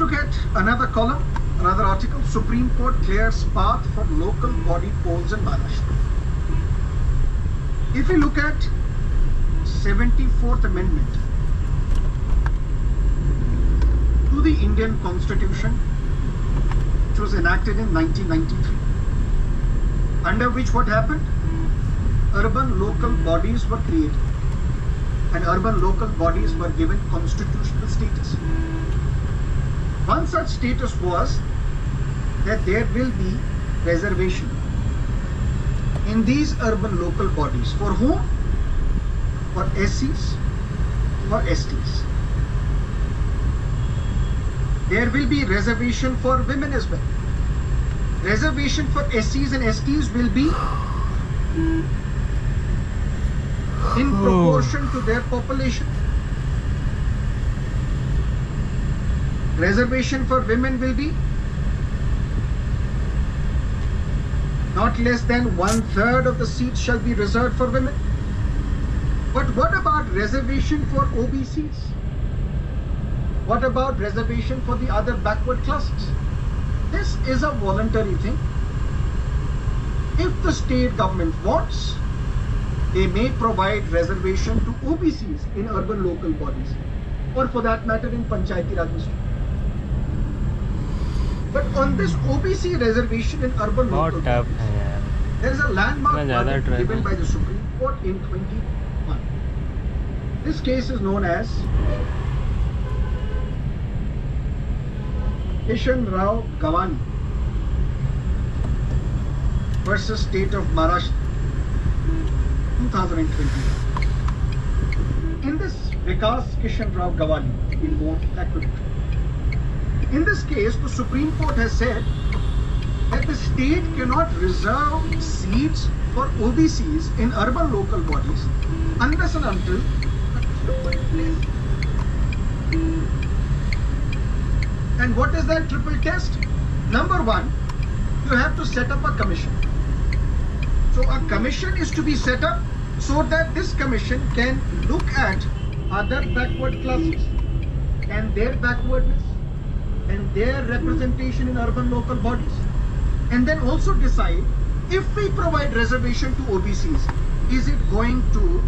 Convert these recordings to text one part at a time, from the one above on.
look at another column, another article. Supreme Court clears path for local body polls in Maharashtra. If we look at 74th Amendment to the Indian Constitution, which was enacted in 1993, under which what happened? Urban local bodies were created, and urban local bodies were given constitutional status. One such status was that there will be reservation in these urban local bodies. For whom? For SCs, for STs. There will be reservation for women as well. Reservation for SCs and STs will be in proportion to their population. Reservation for women will be not less than 1/3 of the seats shall be reserved for women. But what about reservation for OBCs? What about reservation for the other backward classes? This is a voluntary thing. If the state government wants, they may provide reservation to OBCs in urban local bodies, or for that matter in Panchayati Raj district. But on this OBC reservation in urban local bodies, there is a landmark verdict given by the Supreme Court in 2021. This case is known as Kishan Rao Gawani versus State of Maharashtra, 2020. In this, Vikas Kishan Rao Gawani will go acquitted. In this case, the Supreme Court has said that the state cannot reserve seats for OBCs in urban local bodies unless and until and what is that triple test? Number one, you have to set up a commission. So a commission is to be set up so that this commission can look at other backward classes and their backwardness and their representation in urban local bodies, and then also decide if we provide reservation to OBCs, is it going to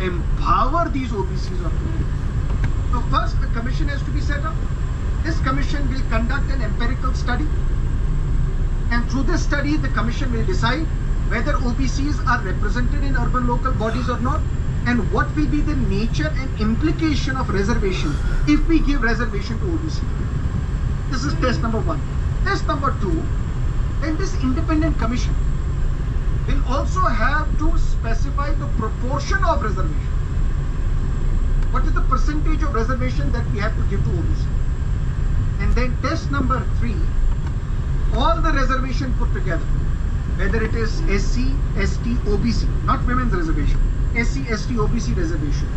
empower these OBCs or not? So first, the commission has to be set up. This commission will conduct an empirical study, and through this study the commission will decide whether OBCs are represented in urban local bodies or not, and what will be the nature and implication of reservation if we give reservation to OBC. This is test number one. Test number two, then this independent commission will also have to specify the proportion of reservation. What is the percentage of reservation that we have to give to OBC? And then test number three, all the reservation put together, whether it is SC, ST, OBC, not women's reservation, SC, ST, OBC reservation,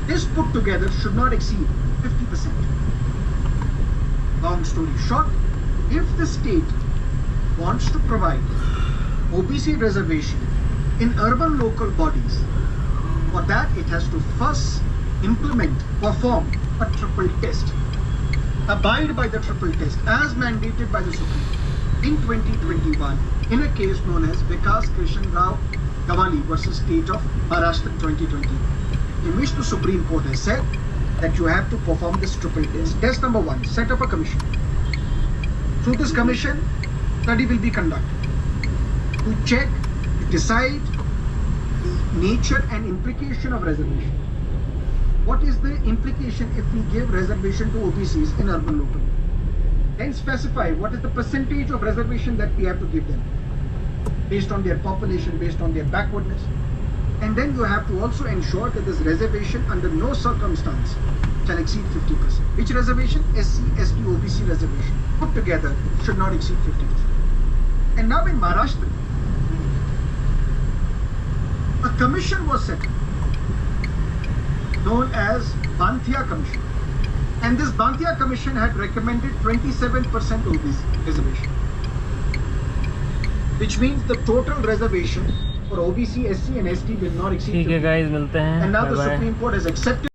this put together should not exceed 50%. Long story short, if the state wants to provide OBC reservation in urban local bodies, for that it has to first perform a triple test. Abide by the triple test as mandated by the Supreme Court in 2021 in a case known as Vikas Kishan Rao Gawani versus State of Maharashtra 2020, in which the Supreme Court has said that you have to perform this triple test. Test number one, set up a commission. Through this commission, study will be conducted to check, to decide the nature and implication of reservation. What is the implication if we give reservation to OBCs in urban local? Then specify what is the percentage of reservation that we have to give them based on their population, based on their backwardness. And then you have to also ensure that this reservation under no circumstance shall exceed 50%. Which reservation? SC, ST, OBC reservation put together should not exceed 50%. And now in Maharashtra, a commission was set up known as Banthia Commission. And this Banthia Commission had recommended 27% OBC reservation, which means the total reservation for OBC, SC and ST will not exceed 50%. ठीक है guys, मिलते हैं. And now the Bye-bye. Supreme Court has accepted